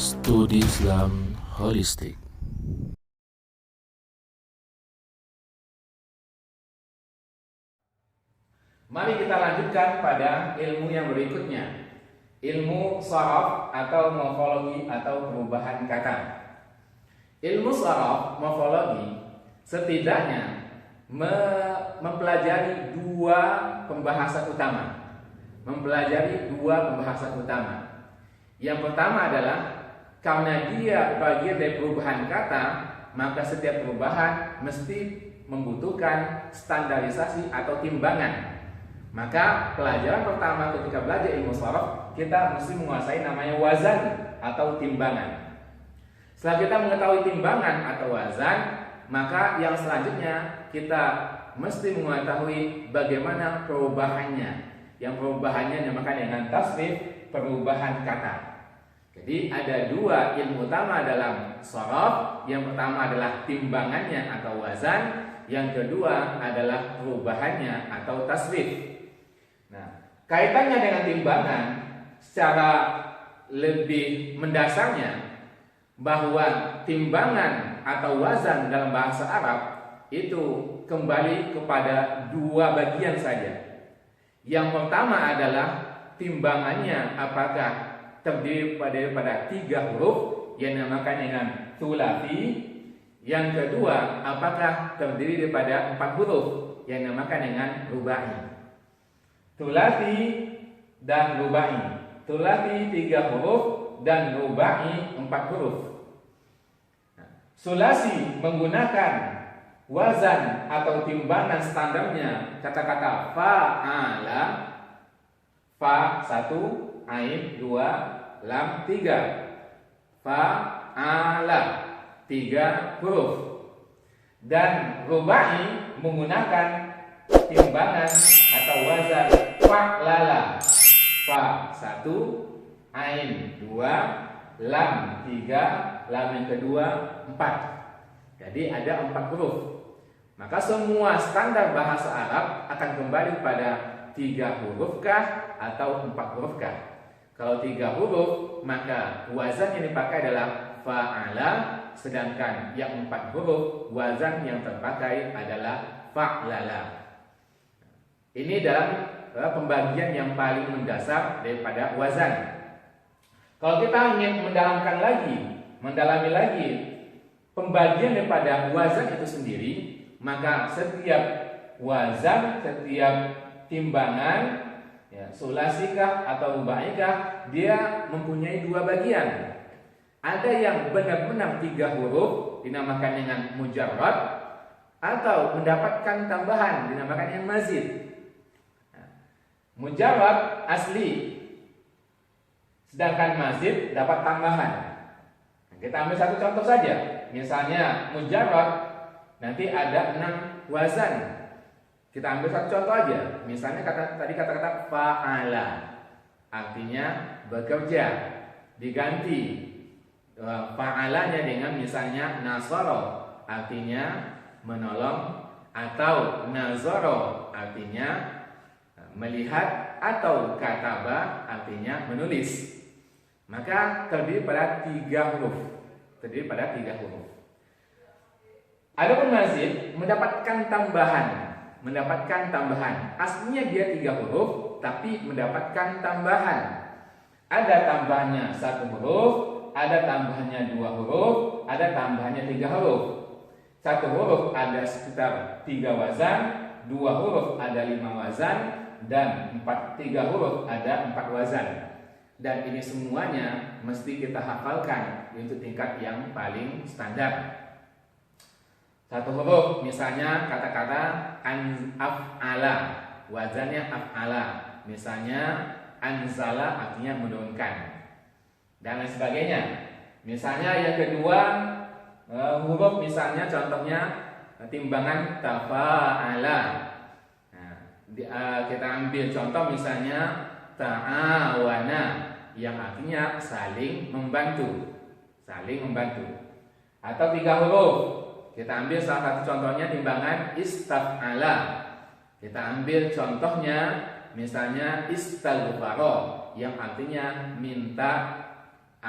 Studi Islam Holistik. Mari kita lanjutkan pada ilmu yang berikutnya, ilmu sharaf atau morfologi atau perubahan kata. Ilmu sharaf morfologi setidaknya mempelajari dua pembahasan utama. Yang pertama adalah karena dia bagian dari perubahan kata, maka setiap perubahan mesti membutuhkan standarisasi atau timbangan. Maka pelajaran pertama ketika belajar ilmu sharaf, kita mesti menguasai namanya wazan atau timbangan. Setelah kita mengetahui timbangan atau wazan, maka yang selanjutnya kita mesti mengetahui bagaimana perubahannya. Yang perubahannya dinamakan dengan tasrif, perubahan kata. Jadi ada dua ilmu utama dalam sharaf. Yang pertama adalah timbangannya atau wazan, yang kedua adalah perubahannya atau tasrif. Nah, kaitannya dengan timbangan secara lebih mendasarnya, bahwa timbangan atau wazan dalam bahasa Arab itu kembali kepada dua bagian saja. Yang pertama adalah timbangannya apakah terdiri pada 3 huruf yang dinamakan dengan thulathi. Yang kedua, apakah terdiri daripada 4 huruf yang dinamakan dengan rubai. Thulathi dan rubai. Thulathi 3 huruf dan rubai 4 huruf. Sulasi menggunakan wazan atau timbangan standarnya kata-kata fa'ala, fa 1, ain 2, lam 3. Fa'ala 3 huruf. Dan rubai menggunakan timbangan atau wazan fa'lala, fa 1, ain 2, lam 3, lam yang kedua 4. Jadi ada 4 huruf. Maka semua standar bahasa Arab akan kembali pada 3 hurufkah atau 4 hurufkah. Kalau 3 huruf, maka wazan yang dipakai adalah fa'ala, sedangkan yang 4 huruf wazan yang terpakai adalah fa'lala. Ini dalam pembagian yang paling mendasar daripada wazan. Kalau kita ingin mendalami lagi pembagian daripada wazan itu sendiri, maka setiap wazan, setiap timbangan, ya, sulasikah atau rubaikah, dia mempunyai 2 bagian. Ada yang benar-benar 3 huruf dinamakan dengan mujarrad, atau mendapatkan tambahan dinamakan dengan mazid. Mujarrad asli, sedangkan mazid dapat tambahan. Kita ambil satu contoh saja. Misalnya mujarrad nanti ada 6 wazan. Kita ambil satu contoh aja. Misalnya tadi kata-kata fa'ala, artinya bekerja, diganti fa'alanya dengan misalnya nasara, artinya menolong, atau nazara, artinya melihat, atau kataba, artinya menulis. Maka terdiri pada 3 huruf. Adapun mazid mendapatkan tambahan. Aslinya dia 3 huruf, tapi mendapatkan tambahan. Ada tambahannya 1 huruf, ada tambahannya 2 huruf, ada tambahannya 3 huruf. 1 huruf ada sekitar 3 wazan, 2 huruf ada 5 wazan, dan 3 huruf ada 4 wazan. Dan ini semuanya mesti kita hafalkan untuk tingkat yang paling standar. 1 huruf misalnya kata-kata af'ala, wazannya af'ala. Misalnya anzala, artinya menurunkan, dan lain sebagainya. Misalnya yang kedua huruf, misalnya contohnya timbangan tafa'ala. Kita ambil contoh misalnya ta'awana, yang artinya saling membantu. Atau 3 huruf, kita ambil salah satu contohnya timbangan istaf'ala. Kita ambil contohnya misalnya istaghfara, yang artinya minta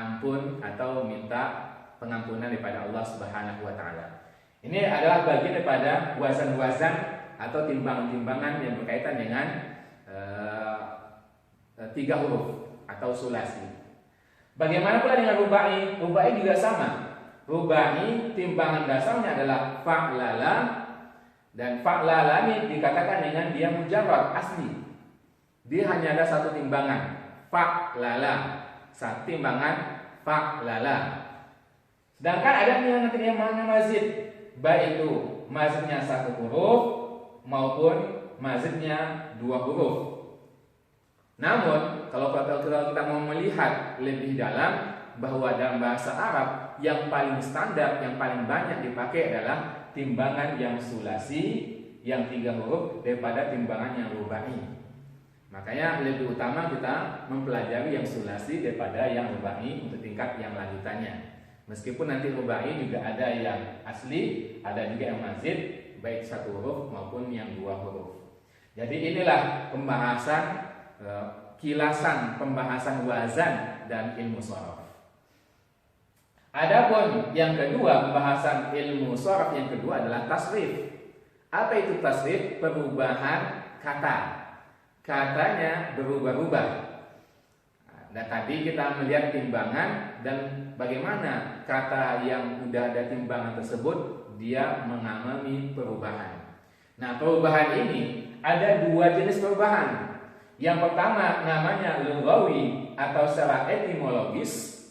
ampun atau minta pengampunan daripada Allah Subhanahu wa taala. Ini adalah bagian daripada wazan-wazan atau timbangan-timbangan yang berkaitan dengan 3 huruf atau sulasi. Bagaimana pula dengan rubai? Rubai juga sama. Rubai timbangan dasarnya adalah fa'lala, dan fa'lala ini dikatakan dengan dia mujarrad asli. Dia hanya ada satu timbangan, fa'lala. Satu timbangan fa'lala. Sedangkan ada yang nanti yang mana mazid, baik itu mazidnya 1 huruf maupun mazidnya 2 huruf. Namun kalau kita mau melihat lebih dalam, bahwa dalam bahasa Arab yang paling standar, yang paling banyak dipakai adalah timbangan yang sulasi, yang 3 huruf, daripada timbangan yang rubai. Makanya lebih utama kita mempelajari yang sulasi daripada yang rubai untuk tingkat yang lanjutannya. Meskipun nanti rubai juga ada yang asli, ada juga yang mazid, baik 1 huruf maupun yang 2 huruf. Jadi inilah pembahasan kilasan pembahasan wazan dan ilmu sharaf. Adapun yang kedua, pembahasan ilmu sharaf yang kedua adalah tasrif. Apa itu tasrif? Perubahan kata. Katanya berubah-ubah. Dan tadi kita melihat timbangan dan bagaimana kata yang sudah ada timbangan tersebut dia mengalami perubahan. Nah, perubahan ini ada 2 jenis perubahan. Yang pertama namanya lughawi atau secara etimologis.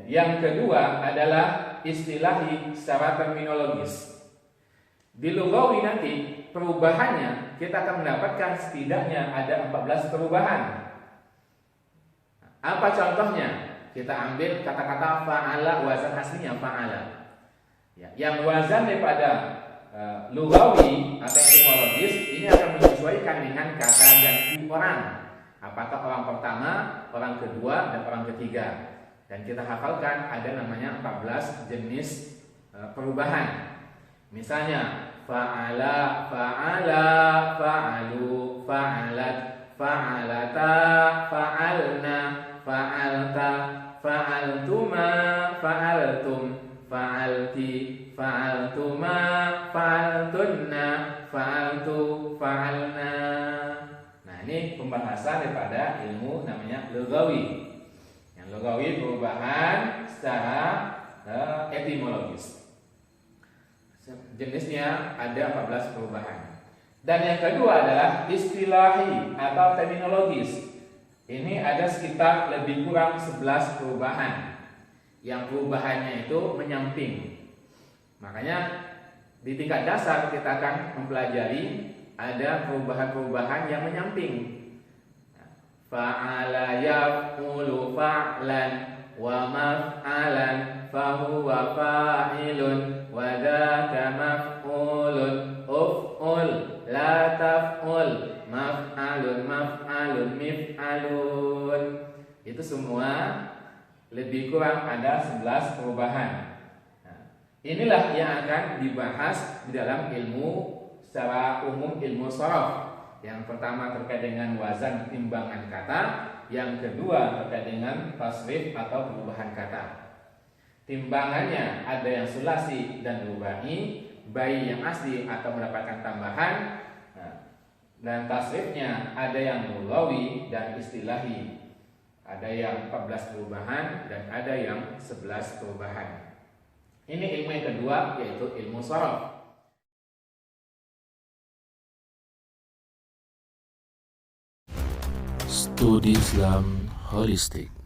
Yang kedua adalah istilahi secara terminologis. Di lughawi nanti perubahannya kita akan mendapatkan setidaknya ada 14 perubahan. Apa contohnya? Kita ambil kata-kata fa'ala, wazan aslinya fa'ala. Ya, yang wazan daripada lughawi atau etimologis ini akan menyesuaikan dengan kata ganti orang. Apakah orang pertama, orang kedua, dan orang ketiga. Dan kita hafalkan ada namanya 14 jenis perubahan. Misalnya fa'ala, fa'ala, fa'alu, fa'alat, fa'alata, fa'alna, fa'alta, fa'altuma, fa'altum, fa'alti, fa'altuma, fa'altunna, fa'altu, fa'alna. Nah, ini pembahasan daripada ilmu namanya lughawi. Yang lughawi perubahan secara etimologis. Jenisnya ada 14 perubahan. Dan yang kedua adalah istilahi atau terminologis. Ini ada sekitar lebih kurang 11 perubahan. Yang perubahannya itu menyamping. Makanya di tingkat dasar kita akan mempelajari ada perubahan-perubahan yang menyamping. Fa'ala yaf'ulu fa'lan wa maf'alan fahuwa fa'ilun wa dzaka maf'ulun uf'ul la taf'ul maf'alun maf'alun mif'alun. Itu semua lebih kurang ada 11 perubahan. Nah, inilah yang akan dibahas di dalam ilmu secara umum, ilmu sharaf. Yang pertama terkait dengan wazan timbangan kata, yang kedua terkait dengan tasrif atau perubahan kata. Timbangannya ada yang sulasi dan rubai, baik yang asli atau mendapatkan tambahan. Dan tasrifnya ada yang lughawi dan istilahi. Ada yang 14 perubahan dan ada yang 11 perubahan. Ini ilmu yang kedua, yaitu ilmu sharaf. Studi Islam Holistik.